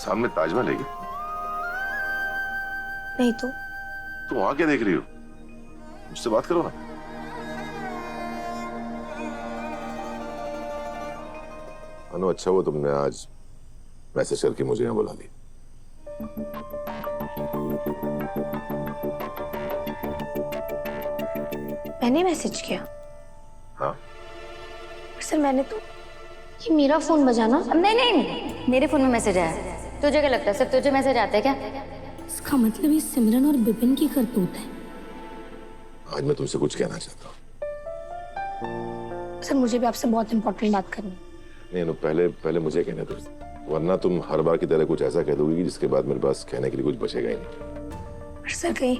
सामने ताजमहल है क्या? नहीं तो तुम वहां क्या देख रही हो? मुझसे बात करो ना। अनु, अच्छा वो तुमने आज मैसेज करके मुझे यहाँ बुला लिया। मैंने मैसेज किया? हाँ, सर मैंने तो, ये मेरा फोन बजा ना। नहीं नहीं, मेरे फोन में मैसेज आया। तुझे क्या लगता है सिर्फ तुझे मैसेज आते हैं क्या? इसका मतलब ये सिमरन और बिपिन की करतूत है। आज मैं तुमसे कुछ कहना चाहता हूँ। सर मुझे भी आपसे बहुत इंपॉर्टेंट बात करनी है। नहीं अनु, पहले मुझे कहने दो, वरना तुम हर बार की तरह कुछ ऐसा कह दोगी जिसके बाद मेरे पास कहने के लिए कुछ बचेगा ही नहीं। सर कहीं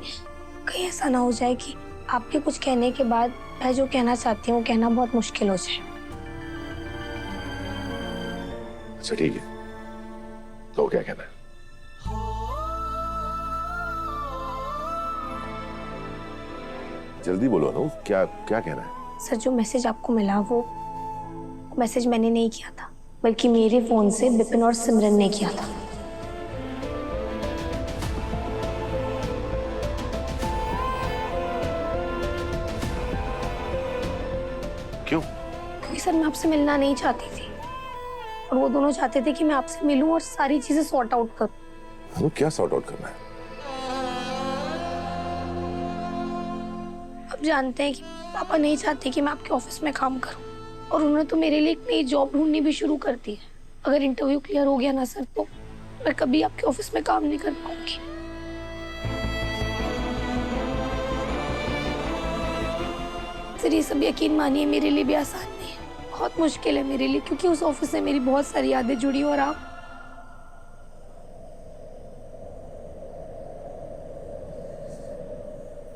कहीं ऐसा ना हो जाए कि आपके कुछ कहने के बाद मैं जो कहना चाहती हूँ वो कहना बहुत मुश्किल हो जाए। अच्छा ठीक है, तो क्या कहना है? जल्दी बोलो अनु, क्या क्या कहना है? सर जो मैसेज आपको मिला वो मैसेज मैंने नहीं किया था, बल्कि मेरे फोन से बिपिन और सिमरन ने किया था। क्यों? क्योंकि सर मैं आपसे मिलना नहीं चाहती थी और वो दोनों चाहते थे कि मैं आपसे मिलूं और सारी चीजें सॉर्ट आउट करूं। अनु, क्या सॉर्ट आउट करना है? आप जानते हैं कि पापा नहीं चाहते कि मैं आपके ऑफिस में काम करूं और उन्होंने तो मेरे लिए एक नई जॉब ढूंढनी भी शुरू कर दी है। अगर इंटरव्यू क्लियर हो गया ना सर, तो मैं कभी आपके ऑफिस में काम नहीं कर पाऊंगी। सर ये सब यकीन मानिए मेरे लिए भी आसान नहीं है, बहुत मुश्किल है मेरे लिए, क्योंकि उस ऑफिस से मेरी बहुत सारी यादें जुड़ी और आप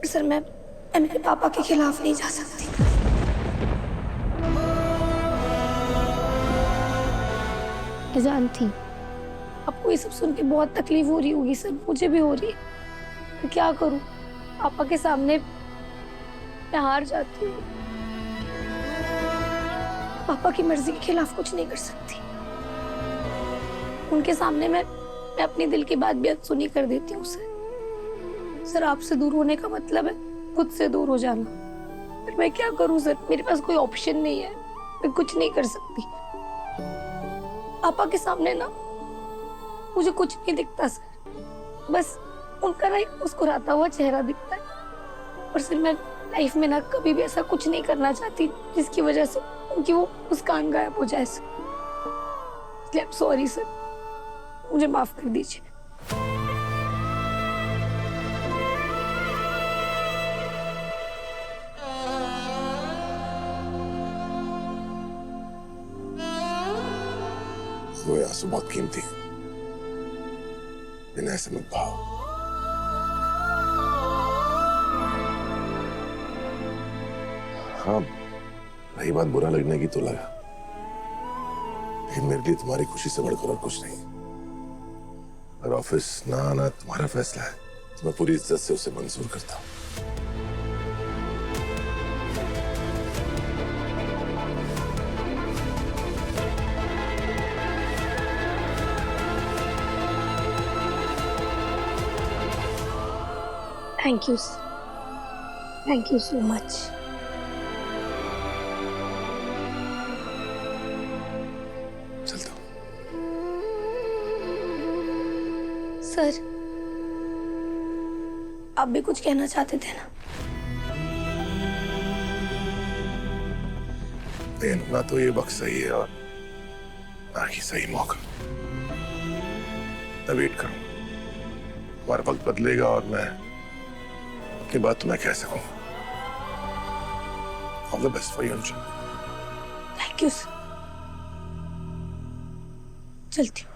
सर मैं मेरे पापा के खिलाफ नहीं जा सकती। मैं जानती हूँ आपको ये सब सुन के बहुत तकलीफ हो रही होगी सर, मुझे भी हो रही है। मैं क्या करूँ, पापा के सामने मैं हार जाती हूँ। पापा की मर्जी के खिलाफ कुछ नहीं कर सकती। उनके सामने मैं अपनी दिल की बात भी अनसुनी कर देती हूँ सर। आपसे दूर होने का मतलब है खुद से दूर हो जाना। पर मैं क्या करूँ सर, मेरे पास कोई ऑप्शन नहीं है, मैं कुछ नहीं कर सकती। पापा के सामने ना मुझे कुछ नहीं दिखता सर, बस उनका ना एक मुस्कुराता हुआ चेहरा दिखता है। और सर मैं लाइफ में ना कभी भी ऐसा कुछ नहीं करना चाहती जिसकी वजह से उनकी वो मुस्कान गायब हो जाए सर। इसलिए आई एम सॉरी सर, मुझे माफ कर दीजिए। वो आंसू बहुत कीमती है, बिना ऐसे मत भाव। हाँ, रही बात बुरा लगने की तो लगा, लेकिन मेरे लिए तुम्हारी खुशी से बढ़कर और कुछ नहीं। और ऑफिस ना आना तुम्हारा फैसला है, तो मैं पूरी इज्जत से उसे मंजूर करता हूँ। Thank you sir, thank you so much. चलता हूँ। सर आप भी कुछ कहना चाहते थे ना? ना तो ये वक्त सही है और ना ही सही मौका। मैं वेट करूँ, हमारा वक्त बदलेगा और मैं अपनी बात तुम्हें कह सकूँ। All the best for you. Thank you sir, चलती हूँ।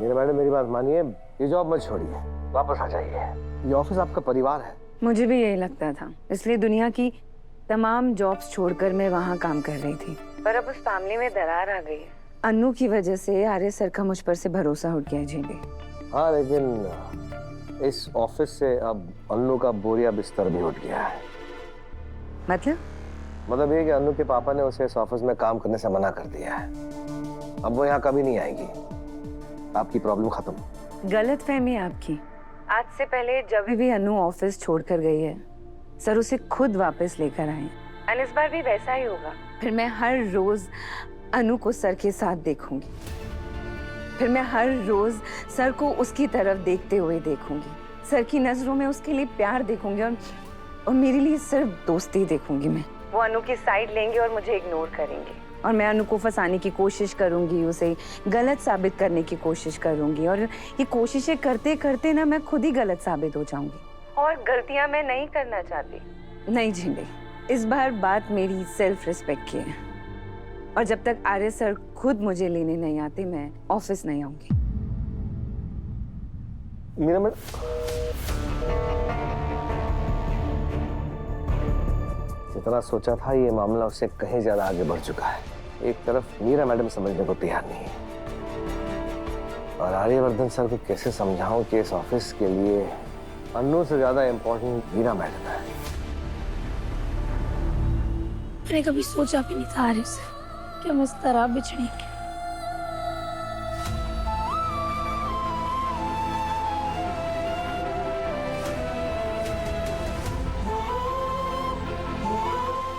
मेरे मैडम मेरी बात मानिए, ये जॉब मत छोड़िए, वापस आ जाइए। ये ऑफिस आपका परिवार है। मुझे भी यही लगता था, इसलिए दुनिया की तमाम जॉब्स छोड़कर मैं वहाँ काम कर रही थी। पर अब उस फैमिली में दरार आ गई है। अन्नू की वजह से आर्य सर का मुझ पर से भरोसा उठ गया जी। हाँ, लेकिन इस ऑफिस से अब अन्नू का बोरिया बिस्तर भी उठ गया है। मतलब ये कि अन्नू के पापा ने उसे इस ऑफिस में काम करने से मना कर दिया है। अब वो यहाँ कभी नहीं आएगी। आपकी प्रॉब्लम खत्म। गलत फहमी है आपकी। आज से पहले जब भी अन्नू ऑफिस छोड़कर गई है, सर उसे खुद वापस लेकर आए। और इस बार भी वैसा ही होगा। फिर मैं हर रोज अनु को सर के साथ देखूंगी। फिर मैं हर रोज सर को उसकी तरफ देखते हुए देखूंगी। सर की नजरों में उसके लिए प्यार देखूंगी और मेरे लिए सिर्फ दोस्ती देखूंगी मैं। वो अनु की साइड लेंगे और मुझे इग्नोर करेंगे। और मैं अनु को फंसाने की कोशिश करूंगी, उसे गलत साबित करने की कोशिश करूंगी। और ये कोशिशें करते करते ना मैं खुद ही गलत साबित हो जाऊंगी। और गलतियां मैं नहीं करना चाहती। नहीं झिंडे, इस बार बात मेरी सेल्फ रिस्पेक्ट की है। और जब तक आर्य सर खुद मुझे लेने नहीं आते, मैं ऑफिस नहीं आऊंगी। मीरा मैडम, जितना सोचा था ये मामला उससे कहीं ज्यादा आगे बढ़ चुका है। एक तरफ मीरा मैडम समझने को तैयार नहीं है, और आर्यवर्धन सर को कैसे समझाऊं कि इस ऑफिस के लिए अन्नू से ज्यादा इम्पोर्टेंट मीरा मैडम है। मैंने कभी सोचा भी नहीं था आर्य से कि हम इस तरह बिछड़ेंगे।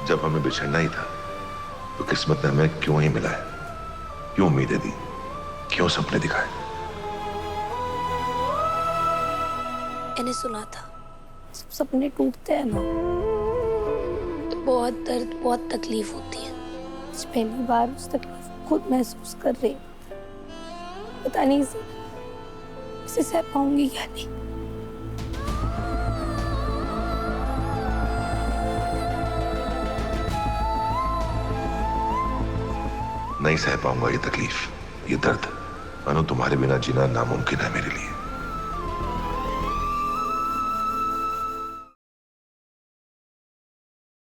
जब हमें बिछड़ना ही था तो किस्मत ने हमें क्यों ही मिलाया, क्यों उम्मीदें दी, क्यों सपने दिखाए। मैंने सुना था सब सपने टूटते हैं ना तो बहुत दर्द, बहुत तकलीफ होती है। आज पहली बार उस तकलीफ को खुद महसूस कर रही हूँ। पता नहीं इसे सह पाऊंगी या नहीं। नहीं सह पाऊंगा ये तकलीफ, ये दर्द। अनु, तुम्हारे बिना जीना नामुमकिन है मेरे लिए।